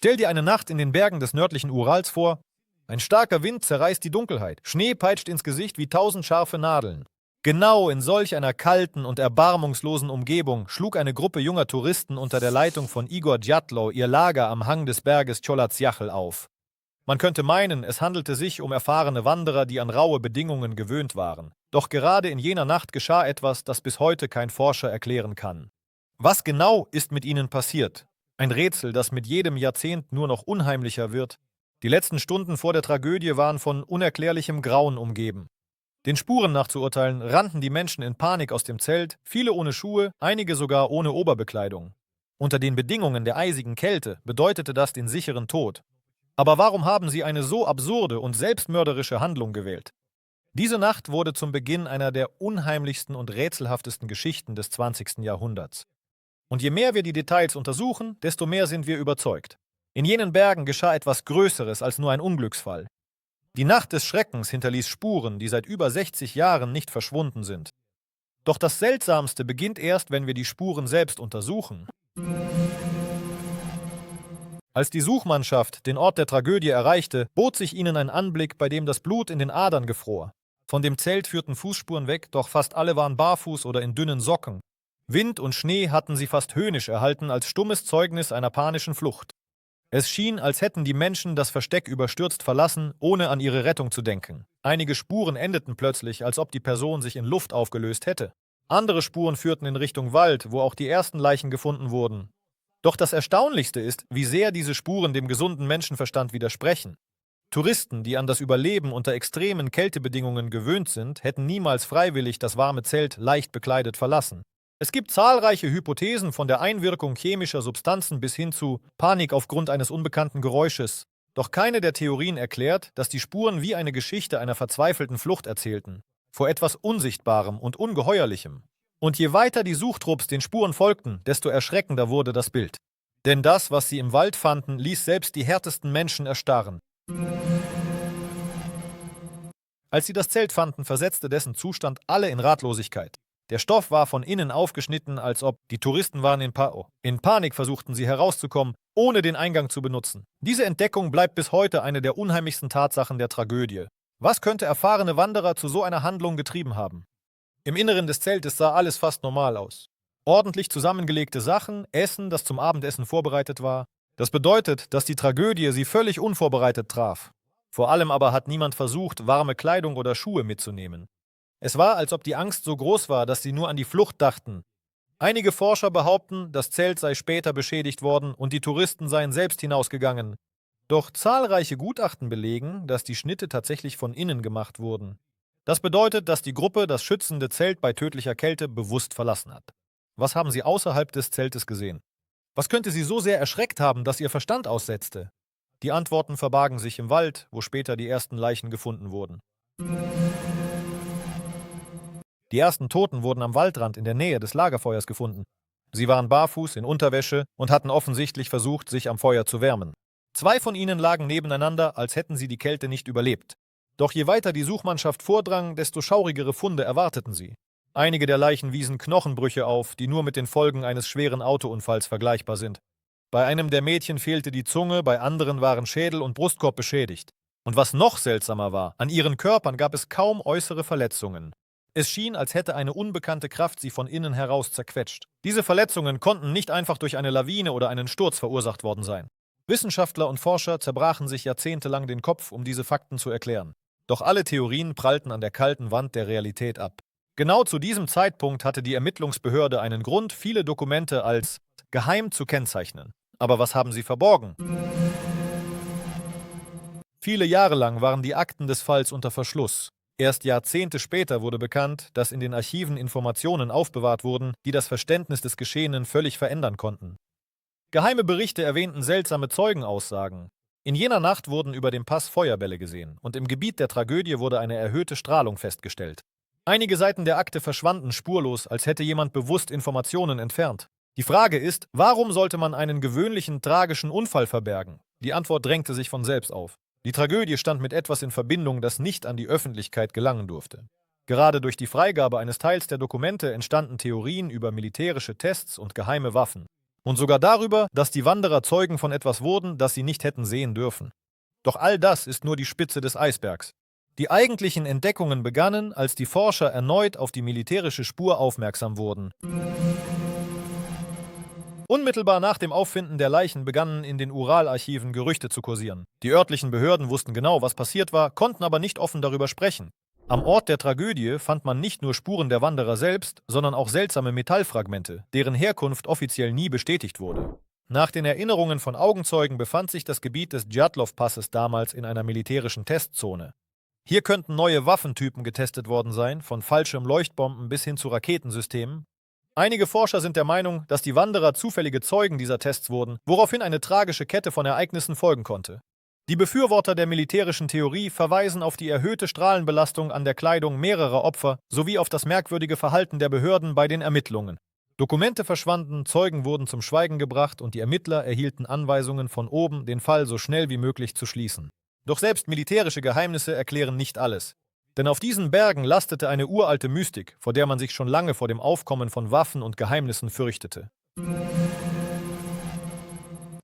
Stell dir eine Nacht in den Bergen des nördlichen Urals vor. Ein starker Wind zerreißt die Dunkelheit. Schnee peitscht ins Gesicht wie 1000 scharfe Nadeln. Genau in solch einer kalten und erbarmungslosen Umgebung schlug eine Gruppe junger Touristen unter der Leitung von Igor Djatlov ihr Lager am Hang des Berges Cholatsyachl auf. Man könnte meinen, es handelte sich um erfahrene Wanderer, die an raue Bedingungen gewöhnt waren. Doch gerade in jener Nacht geschah etwas, das bis heute kein Forscher erklären kann. Was genau ist mit ihnen passiert? Ein Rätsel, das mit jedem Jahrzehnt nur noch unheimlicher wird. Die letzten Stunden vor der Tragödie waren von unerklärlichem Grauen umgeben. Den Spuren nach zu urteilen, rannten die Menschen in Panik aus dem Zelt, viele ohne Schuhe, einige sogar ohne Oberbekleidung. Unter den Bedingungen der eisigen Kälte bedeutete das den sicheren Tod. Aber warum haben sie eine so absurde und selbstmörderische Handlung gewählt? Diese Nacht wurde zum Beginn einer der unheimlichsten und rätselhaftesten Geschichten des 20. Jahrhunderts. Und je mehr wir die Details untersuchen, desto mehr sind wir überzeugt. In jenen Bergen geschah etwas Größeres als nur ein Unglücksfall. Die Nacht des Schreckens hinterließ Spuren, die seit über 60 Jahren nicht verschwunden sind. Doch das Seltsamste beginnt erst, wenn wir die Spuren selbst untersuchen. Als die Suchmannschaft den Ort der Tragödie erreichte, bot sich ihnen ein Anblick, bei dem das Blut in den Adern gefror. Von dem Zelt führten Fußspuren weg, doch fast alle waren barfuß oder in dünnen Socken. Wind und Schnee hatten sie fast höhnisch erhalten als stummes Zeugnis einer panischen Flucht. Es schien, als hätten die Menschen das Versteck überstürzt verlassen, ohne an ihre Rettung zu denken. Einige Spuren endeten plötzlich, als ob die Person sich in Luft aufgelöst hätte. Andere Spuren führten in Richtung Wald, wo auch die ersten Leichen gefunden wurden. Doch das Erstaunlichste ist, wie sehr diese Spuren dem gesunden Menschenverstand widersprechen. Touristen, die an das Überleben unter extremen Kältebedingungen gewöhnt sind, hätten niemals freiwillig das warme Zelt leicht bekleidet verlassen. Es gibt zahlreiche Hypothesen von der Einwirkung chemischer Substanzen bis hin zu Panik aufgrund eines unbekannten Geräusches. Doch keine der Theorien erklärt, dass die Spuren wie eine Geschichte einer verzweifelten Flucht erzählten, vor etwas Unsichtbarem und Ungeheuerlichem. Und je weiter die Suchtrupps den Spuren folgten, desto erschreckender wurde das Bild. Denn das, was sie im Wald fanden, ließ selbst die härtesten Menschen erstarren. Als sie das Zelt fanden, versetzte dessen Zustand alle in Ratlosigkeit. Der Stoff war von innen aufgeschnitten, als ob die Touristen waren in Panik versuchten sie herauszukommen, ohne den Eingang zu benutzen. Diese Entdeckung bleibt bis heute eine der unheimlichsten Tatsachen der Tragödie. Was könnte erfahrene Wanderer zu so einer Handlung getrieben haben? Im Inneren des Zeltes sah alles fast normal aus. Ordentlich zusammengelegte Sachen, Essen, das zum Abendessen vorbereitet war. Das bedeutet, dass die Tragödie sie völlig unvorbereitet traf. Vor allem aber hat niemand versucht, warme Kleidung oder Schuhe mitzunehmen. Es war, als ob die Angst so groß war, dass sie nur an die Flucht dachten. Einige Forscher behaupten, das Zelt sei später beschädigt worden und die Touristen seien selbst hinausgegangen. Doch zahlreiche Gutachten belegen, dass die Schnitte tatsächlich von innen gemacht wurden. Das bedeutet, dass die Gruppe das schützende Zelt bei tödlicher Kälte bewusst verlassen hat. Was haben sie außerhalb des Zeltes gesehen? Was könnte sie so sehr erschreckt haben, dass ihr Verstand aussetzte? Die Antworten verbargen sich im Wald, wo später die ersten Leichen gefunden wurden. Die ersten Toten wurden am Waldrand in der Nähe des Lagerfeuers gefunden. Sie waren barfuß, in Unterwäsche und hatten offensichtlich versucht, sich am Feuer zu wärmen. 2 von ihnen lagen nebeneinander, als hätten sie die Kälte nicht überlebt. Doch je weiter die Suchmannschaft vordrang, desto schaurigere Funde erwarteten sie. Einige der Leichen wiesen Knochenbrüche auf, die nur mit den Folgen eines schweren Autounfalls vergleichbar sind. Bei einem der Mädchen fehlte die Zunge, bei anderen waren Schädel und Brustkorb beschädigt. Und was noch seltsamer war, an ihren Körpern gab es kaum äußere Verletzungen. Es schien, als hätte eine unbekannte Kraft sie von innen heraus zerquetscht. Diese Verletzungen konnten nicht einfach durch eine Lawine oder einen Sturz verursacht worden sein. Wissenschaftler und Forscher zerbrachen sich jahrzehntelang den Kopf, um diese Fakten zu erklären. Doch alle Theorien prallten an der kalten Wand der Realität ab. Genau zu diesem Zeitpunkt hatte die Ermittlungsbehörde einen Grund, viele Dokumente als geheim zu kennzeichnen. Aber was haben sie verborgen? Viele Jahre lang waren die Akten des Falls unter Verschluss. Erst Jahrzehnte später wurde bekannt, dass in den Archiven Informationen aufbewahrt wurden, die das Verständnis des Geschehenen völlig verändern konnten. Geheime Berichte erwähnten seltsame Zeugenaussagen. In jener Nacht wurden über dem Pass Feuerbälle gesehen und im Gebiet der Tragödie wurde eine erhöhte Strahlung festgestellt. Einige Seiten der Akte verschwanden spurlos, als hätte jemand bewusst Informationen entfernt. Die Frage ist, warum sollte man einen gewöhnlichen, tragischen Unfall verbergen? Die Antwort drängte sich von selbst auf. Die Tragödie stand mit etwas in Verbindung, das nicht an die Öffentlichkeit gelangen durfte. Gerade durch die Freigabe eines Teils der Dokumente entstanden Theorien über militärische Tests und geheime Waffen. Und sogar darüber, dass die Wanderer Zeugen von etwas wurden, das sie nicht hätten sehen dürfen. Doch all das ist nur die Spitze des Eisbergs. Die eigentlichen Entdeckungen begannen, als die Forscher erneut auf die militärische Spur aufmerksam wurden. Unmittelbar nach dem Auffinden der Leichen begannen in den Uralarchiven Gerüchte zu kursieren. Die örtlichen Behörden wussten genau, was passiert war, konnten aber nicht offen darüber sprechen. Am Ort der Tragödie fand man nicht nur Spuren der Wanderer selbst, sondern auch seltsame Metallfragmente, deren Herkunft offiziell nie bestätigt wurde. Nach den Erinnerungen von Augenzeugen befand sich das Gebiet des Djatlov-Passes damals in einer militärischen Testzone. Hier könnten neue Waffentypen getestet worden sein, von Fallschirmleuchtbomben bis hin zu Raketensystemen. Einige Forscher sind der Meinung, dass die Wanderer zufällige Zeugen dieser Tests wurden, woraufhin eine tragische Kette von Ereignissen folgen konnte. Die Befürworter der militärischen Theorie verweisen auf die erhöhte Strahlenbelastung an der Kleidung mehrerer Opfer sowie auf das merkwürdige Verhalten der Behörden bei den Ermittlungen. Dokumente verschwanden, Zeugen wurden zum Schweigen gebracht und die Ermittler erhielten Anweisungen von oben, den Fall so schnell wie möglich zu schließen. Doch selbst militärische Geheimnisse erklären nicht alles. Denn auf diesen Bergen lastete eine uralte Mystik, vor der man sich schon lange vor dem Aufkommen von Waffen und Geheimnissen fürchtete.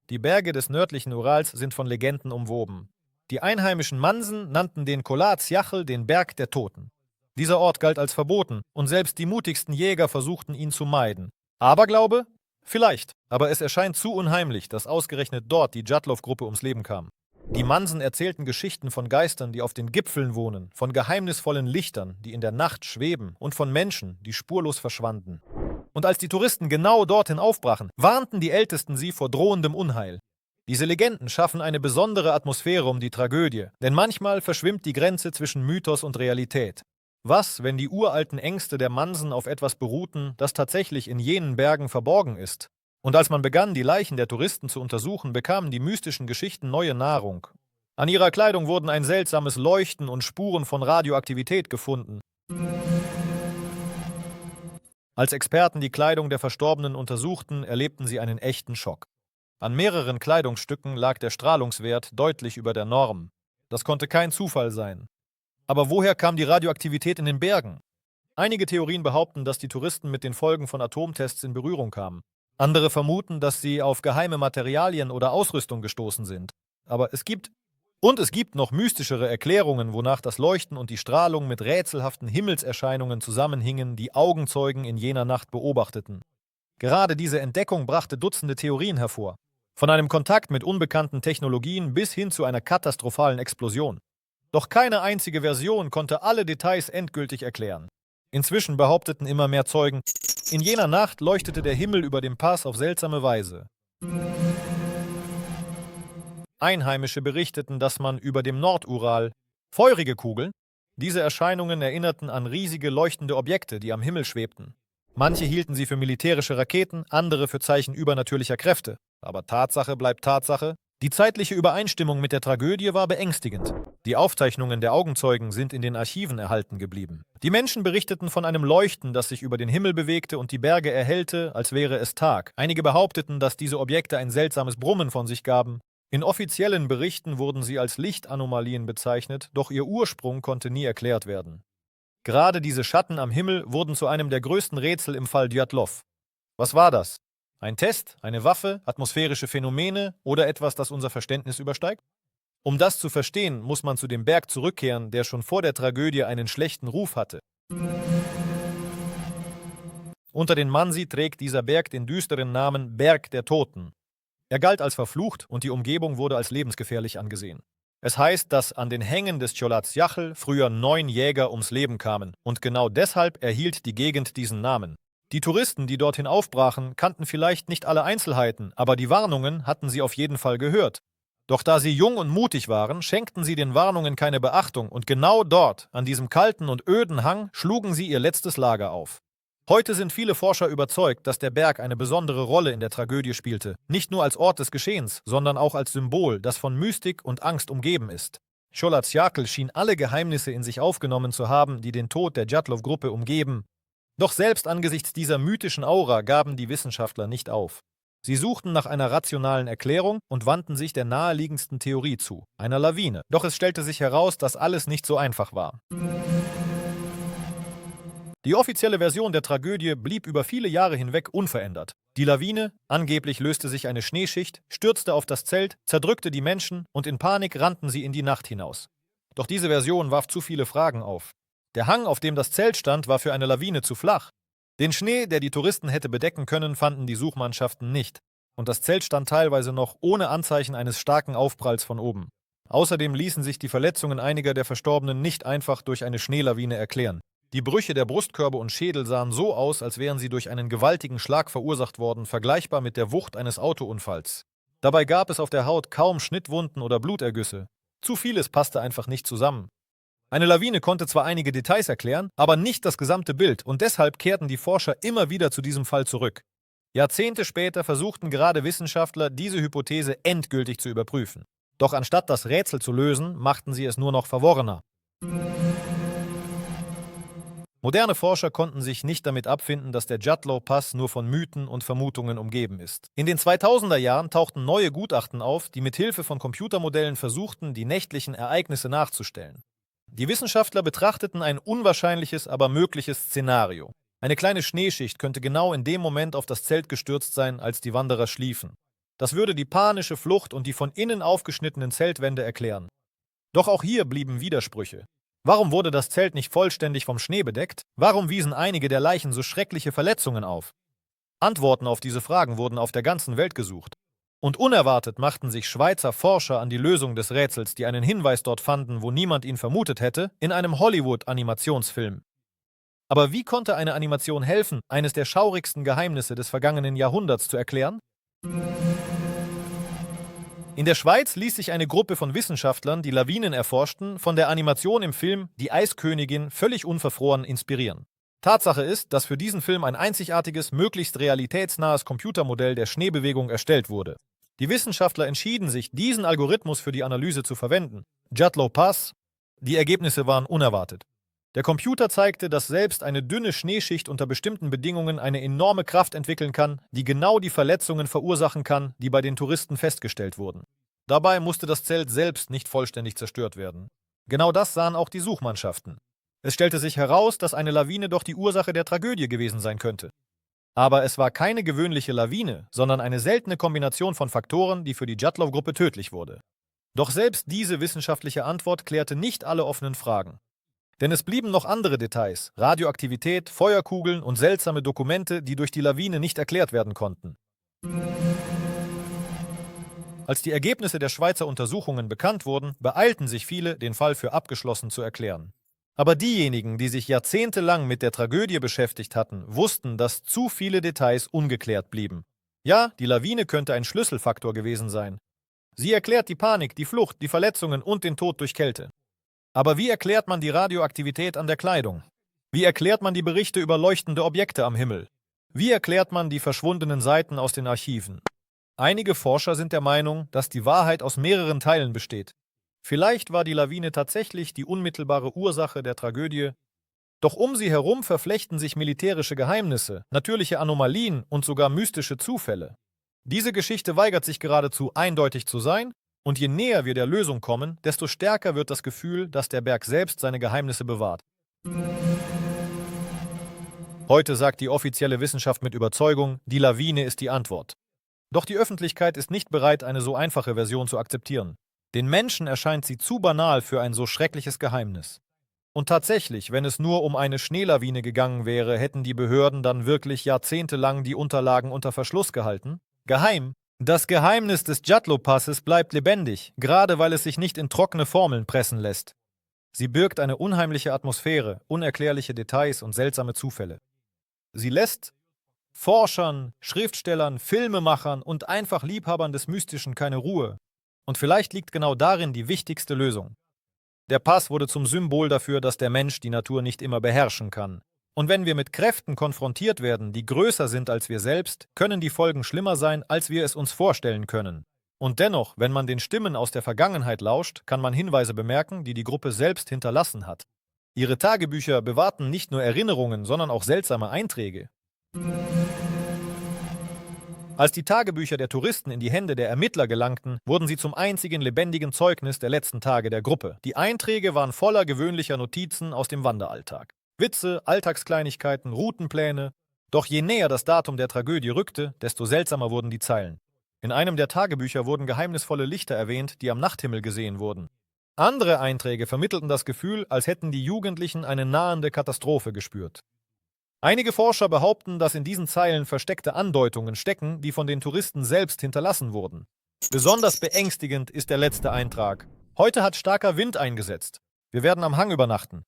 Die Berge des nördlichen Urals sind von Legenden umwoben. Die einheimischen Mansen nannten den Kholat Syachl den Berg der Toten. Dieser Ort galt als verboten und selbst die mutigsten Jäger versuchten ihn zu meiden. Aberglaube? Vielleicht, aber es erscheint zu unheimlich, dass ausgerechnet dort die Djatlov-Gruppe ums Leben kam. Die Mansen erzählten Geschichten von Geistern, die auf den Gipfeln wohnen, von geheimnisvollen Lichtern, die in der Nacht schweben und von Menschen, die spurlos verschwanden. Und als die Touristen genau dorthin aufbrachen, warnten die Ältesten sie vor drohendem Unheil. Diese Legenden schaffen eine besondere Atmosphäre um die Tragödie, denn manchmal verschwimmt die Grenze zwischen Mythos und Realität. Was, wenn die uralten Ängste der Mansen auf etwas beruhten, das tatsächlich in jenen Bergen verborgen ist? Und als man begann, die Leichen der Touristen zu untersuchen, bekamen die mystischen Geschichten neue Nahrung. An ihrer Kleidung wurden ein seltsames Leuchten und Spuren von Radioaktivität gefunden. Als Experten die Kleidung der Verstorbenen untersuchten, erlebten sie einen echten Schock. An mehreren Kleidungsstücken lag der Strahlungswert deutlich über der Norm. Das konnte kein Zufall sein. Aber woher kam die Radioaktivität in den Bergen? Einige Theorien behaupten, dass die Touristen mit den Folgen von Atomtests in Berührung kamen. Andere vermuten, dass sie auf geheime Materialien oder Ausrüstung gestoßen sind. Aber es gibt noch mystischere Erklärungen, wonach das Leuchten und die Strahlung mit rätselhaften Himmelserscheinungen zusammenhingen, die Augenzeugen in jener Nacht beobachteten. Gerade diese Entdeckung brachte Dutzende Theorien hervor. Von einem Kontakt mit unbekannten Technologien bis hin zu einer katastrophalen Explosion. Doch keine einzige Version konnte alle Details endgültig erklären. Inzwischen behaupteten immer mehr Zeugen, in jener Nacht leuchtete der Himmel über dem Pass auf seltsame Weise. Einheimische berichteten, dass man über dem Nordural feurige Kugeln, diese Erscheinungen erinnerten an riesige leuchtende Objekte, die am Himmel schwebten. Manche hielten sie für militärische Raketen, andere für Zeichen übernatürlicher Kräfte. Aber Tatsache bleibt Tatsache. Die zeitliche Übereinstimmung mit der Tragödie war beängstigend. Die Aufzeichnungen der Augenzeugen sind in den Archiven erhalten geblieben. Die Menschen berichteten von einem Leuchten, das sich über den Himmel bewegte und die Berge erhellte, als wäre es Tag. Einige behaupteten, dass diese Objekte ein seltsames Brummen von sich gaben. In offiziellen Berichten wurden sie als Lichtanomalien bezeichnet, doch ihr Ursprung konnte nie erklärt werden. Gerade diese Schatten am Himmel wurden zu einem der größten Rätsel im Fall Djatlov. Was war das? Ein Test, eine Waffe, atmosphärische Phänomene oder etwas, das unser Verständnis übersteigt? Um das zu verstehen, muss man zu dem Berg zurückkehren, der schon vor der Tragödie einen schlechten Ruf hatte. Unter den Mansi trägt dieser Berg den düsteren Namen Berg der Toten. Er galt als verflucht und die Umgebung wurde als lebensgefährlich angesehen. Es heißt, dass an den Hängen des Kholat Syachl früher 9 Jäger ums Leben kamen und genau deshalb erhielt die Gegend diesen Namen. Die Touristen, die dorthin aufbrachen, kannten vielleicht nicht alle Einzelheiten, aber die Warnungen hatten sie auf jeden Fall gehört. Doch da sie jung und mutig waren, schenkten sie den Warnungen keine Beachtung und genau dort, an diesem kalten und öden Hang, schlugen sie ihr letztes Lager auf. Heute sind viele Forscher überzeugt, dass der Berg eine besondere Rolle in der Tragödie spielte, nicht nur als Ort des Geschehens, sondern auch als Symbol, das von Mystik und Angst umgeben ist. Kholat Syachl schien alle Geheimnisse in sich aufgenommen zu haben, die den Tod der Djatlov-Gruppe umgeben. Doch selbst angesichts dieser mythischen Aura gaben die Wissenschaftler nicht auf. Sie suchten nach einer rationalen Erklärung und wandten sich der naheliegendsten Theorie zu, einer Lawine. Doch es stellte sich heraus, dass alles nicht so einfach war. Die offizielle Version der Tragödie blieb über viele Jahre hinweg unverändert. Die Lawine, angeblich löste sich eine Schneeschicht, stürzte auf das Zelt, zerdrückte die Menschen und in Panik rannten sie in die Nacht hinaus. Doch diese Version warf zu viele Fragen auf. Der Hang, auf dem das Zelt stand, war für eine Lawine zu flach. Den Schnee, der die Touristen hätte bedecken können, fanden die Suchmannschaften nicht. Und das Zelt stand teilweise noch ohne Anzeichen eines starken Aufpralls von oben. Außerdem ließen sich die Verletzungen einiger der Verstorbenen nicht einfach durch eine Schneelawine erklären. Die Brüche der Brustkörbe und Schädel sahen so aus, als wären sie durch einen gewaltigen Schlag verursacht worden, vergleichbar mit der Wucht eines Autounfalls. Dabei gab es auf der Haut kaum Schnittwunden oder Blutergüsse. Zu vieles passte einfach nicht zusammen. Eine Lawine konnte zwar einige Details erklären, aber nicht das gesamte Bild, und deshalb kehrten die Forscher immer wieder zu diesem Fall zurück. Jahrzehnte später versuchten gerade Wissenschaftler, diese Hypothese endgültig zu überprüfen. Doch anstatt das Rätsel zu lösen, machten sie es nur noch verworrener. Moderne Forscher konnten sich nicht damit abfinden, dass der Jatlow-Pass nur von Mythen und Vermutungen umgeben ist. In den 2000er Jahren tauchten neue Gutachten auf, die mit Hilfe von Computermodellen versuchten, die nächtlichen Ereignisse nachzustellen. Die Wissenschaftler betrachteten ein unwahrscheinliches, aber mögliches Szenario. Eine kleine Schneeschicht könnte genau in dem Moment auf das Zelt gestürzt sein, als die Wanderer schliefen. Das würde die panische Flucht und die von innen aufgeschnittenen Zeltwände erklären. Doch auch hier blieben Widersprüche. Warum wurde das Zelt nicht vollständig vom Schnee bedeckt? Warum wiesen einige der Leichen so schreckliche Verletzungen auf? Antworten auf diese Fragen wurden auf der ganzen Welt gesucht. Und unerwartet machten sich Schweizer Forscher an die Lösung des Rätsels, die einen Hinweis dort fanden, wo niemand ihn vermutet hätte, in einem Hollywood-Animationsfilm. Aber wie konnte eine Animation helfen, eines der schaurigsten Geheimnisse des vergangenen Jahrhunderts zu erklären? In der Schweiz ließ sich eine Gruppe von Wissenschaftlern, die Lawinen erforschten, von der Animation im Film Die Eiskönigin völlig unverfroren inspirieren. Tatsache ist, dass für diesen Film ein einzigartiges, möglichst realitätsnahes Computermodell der Schneebewegung erstellt wurde. Die Wissenschaftler entschieden sich, diesen Algorithmus für die Analyse zu verwenden. Jatlow-Pass. Die Ergebnisse waren unerwartet. Der Computer zeigte, dass selbst eine dünne Schneeschicht unter bestimmten Bedingungen eine enorme Kraft entwickeln kann, die genau die Verletzungen verursachen kann, die bei den Touristen festgestellt wurden. Dabei musste das Zelt selbst nicht vollständig zerstört werden. Genau das sahen auch die Suchmannschaften. Es stellte sich heraus, dass eine Lawine doch die Ursache der Tragödie gewesen sein könnte. Aber es war keine gewöhnliche Lawine, sondern eine seltene Kombination von Faktoren, die für die Jatlow-Gruppe tödlich wurde. Doch selbst diese wissenschaftliche Antwort klärte nicht alle offenen Fragen. Denn es blieben noch andere Details, Radioaktivität, Feuerkugeln und seltsame Dokumente, die durch die Lawine nicht erklärt werden konnten. Als die Ergebnisse der Schweizer Untersuchungen bekannt wurden, beeilten sich viele, den Fall für abgeschlossen zu erklären. Aber diejenigen, die sich jahrzehntelang mit der Tragödie beschäftigt hatten, wussten, dass zu viele Details ungeklärt blieben. Ja, die Lawine könnte ein Schlüsselfaktor gewesen sein. Sie erklärt die Panik, die Flucht, die Verletzungen und den Tod durch Kälte. Aber wie erklärt man die Radioaktivität an der Kleidung? Wie erklärt man die Berichte über leuchtende Objekte am Himmel? Wie erklärt man die verschwundenen Seiten aus den Archiven? Einige Forscher sind der Meinung, dass die Wahrheit aus mehreren Teilen besteht. Vielleicht war die Lawine tatsächlich die unmittelbare Ursache der Tragödie, doch um sie herum verflechten sich militärische Geheimnisse, natürliche Anomalien und sogar mystische Zufälle. Diese Geschichte weigert sich geradezu eindeutig zu sein, und je näher wir der Lösung kommen, desto stärker wird das Gefühl, dass der Berg selbst seine Geheimnisse bewahrt. Heute sagt die offizielle Wissenschaft mit Überzeugung, die Lawine ist die Antwort. Doch die Öffentlichkeit ist nicht bereit, eine so einfache Version zu akzeptieren. Den Menschen erscheint sie zu banal für ein so schreckliches Geheimnis. Und tatsächlich, wenn es nur um eine Schneelawine gegangen wäre, hätten die Behörden dann wirklich jahrzehntelang die Unterlagen unter Verschluss gehalten? Geheim? Das Geheimnis des Jatlow-Passes bleibt lebendig, gerade weil es sich nicht in trockene Formeln pressen lässt. Sie birgt eine unheimliche Atmosphäre, unerklärliche Details und seltsame Zufälle. Sie lässt Forschern, Schriftstellern, Filmemachern und einfach Liebhabern des Mystischen keine Ruhe. Und vielleicht liegt genau darin die wichtigste Lösung. Der Pass wurde zum Symbol dafür, dass der Mensch die Natur nicht immer beherrschen kann. Und wenn wir mit Kräften konfrontiert werden, die größer sind als wir selbst, können die Folgen schlimmer sein, als wir es uns vorstellen können. Und dennoch, wenn man den Stimmen aus der Vergangenheit lauscht, kann man Hinweise bemerken, die die Gruppe selbst hinterlassen hat. Ihre Tagebücher bewahrten nicht nur Erinnerungen, sondern auch seltsame Einträge. Als die Tagebücher der Touristen in die Hände der Ermittler gelangten, wurden sie zum einzigen lebendigen Zeugnis der letzten Tage der Gruppe. Die Einträge waren voller gewöhnlicher Notizen aus dem Wanderalltag. Witze, Alltagskleinigkeiten, Routenpläne. Doch je näher das Datum der Tragödie rückte, desto seltsamer wurden die Zeilen. In einem der Tagebücher wurden geheimnisvolle Lichter erwähnt, die am Nachthimmel gesehen wurden. Andere Einträge vermittelten das Gefühl, als hätten die Jugendlichen eine nahende Katastrophe gespürt. Einige Forscher behaupten, dass in diesen Zeilen versteckte Andeutungen stecken, die von den Touristen selbst hinterlassen wurden. Besonders beängstigend ist der letzte Eintrag. Heute hat starker Wind eingesetzt. Wir werden am Hang übernachten.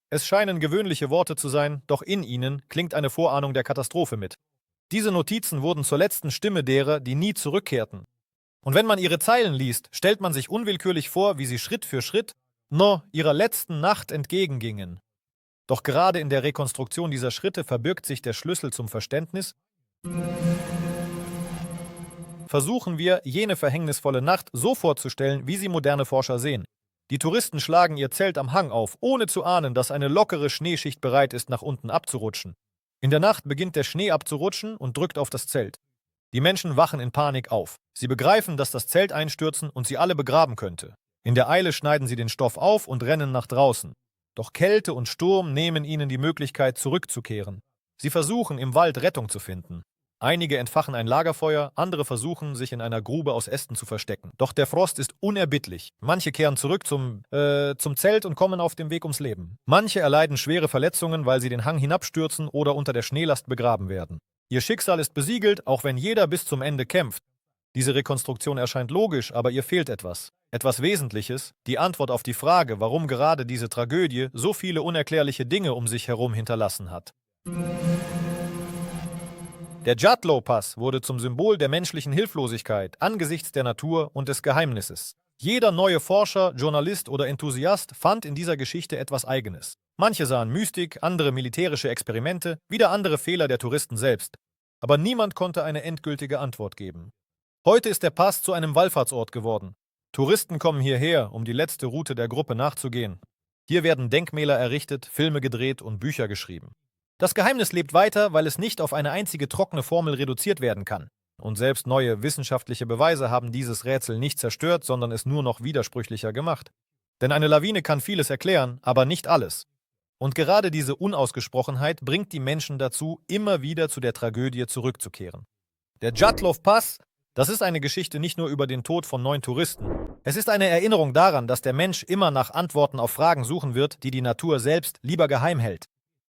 Es scheinen gewöhnliche Worte zu sein, doch in ihnen klingt eine Vorahnung der Katastrophe mit. Diese Notizen wurden zur letzten Stimme derer, die nie zurückkehrten. Und wenn man ihre Zeilen liest, stellt man sich unwillkürlich vor, wie sie Schritt für Schritt ihrer letzten Nacht entgegengingen. Doch gerade in der Rekonstruktion dieser Schritte verbirgt sich der Schlüssel zum Verständnis. Versuchen wir, jene verhängnisvolle Nacht so vorzustellen, wie sie moderne Forscher sehen. Die Touristen schlagen ihr Zelt am Hang auf, ohne zu ahnen, dass eine lockere Schneeschicht bereit ist, nach unten abzurutschen. In der Nacht beginnt der Schnee abzurutschen und drückt auf das Zelt. Die Menschen wachen in Panik auf. Sie begreifen, dass das Zelt einstürzen und sie alle begraben könnte. In der Eile schneiden sie den Stoff auf und rennen nach draußen. Doch Kälte und Sturm nehmen ihnen die Möglichkeit, zurückzukehren. Sie versuchen, im Wald Rettung zu finden. Einige entfachen ein Lagerfeuer, andere versuchen, sich in einer Grube aus Ästen zu verstecken. Doch der Frost ist unerbittlich. Manche kehren zurück zum Zelt und kommen auf dem Weg ums Leben. Manche erleiden schwere Verletzungen, weil sie den Hang hinabstürzen oder unter der Schneelast begraben werden. Ihr Schicksal ist besiegelt, auch wenn jeder bis zum Ende kämpft. Diese Rekonstruktion erscheint logisch, aber ihr fehlt etwas. Etwas Wesentliches, die Antwort auf die Frage, warum gerade diese Tragödie so viele unerklärliche Dinge um sich herum hinterlassen hat. Der Djatlo-Pass wurde zum Symbol der menschlichen Hilflosigkeit angesichts der Natur und des Geheimnisses. Jeder neue Forscher, Journalist oder Enthusiast fand in dieser Geschichte etwas Eigenes. Manche sahen Mystik, andere militärische Experimente, wieder andere Fehler der Touristen selbst. Aber niemand konnte eine endgültige Antwort geben. Heute ist der Pass zu einem Wallfahrtsort geworden. Touristen kommen hierher, um die letzte Route der Gruppe nachzugehen. Hier werden Denkmäler errichtet, Filme gedreht und Bücher geschrieben. Das Geheimnis lebt weiter, weil es nicht auf eine einzige trockene Formel reduziert werden kann. Und selbst neue wissenschaftliche Beweise haben dieses Rätsel nicht zerstört, sondern es nur noch widersprüchlicher gemacht. Denn eine Lawine kann vieles erklären, aber nicht alles. Und gerade diese Unausgesprochenheit bringt die Menschen dazu, immer wieder zu der Tragödie zurückzukehren. Der Djatlov-Pass, das ist eine Geschichte nicht nur über den Tod von 9 Touristen. Es ist eine Erinnerung daran, dass der Mensch immer nach Antworten auf Fragen suchen wird, die die Natur selbst lieber geheim hält.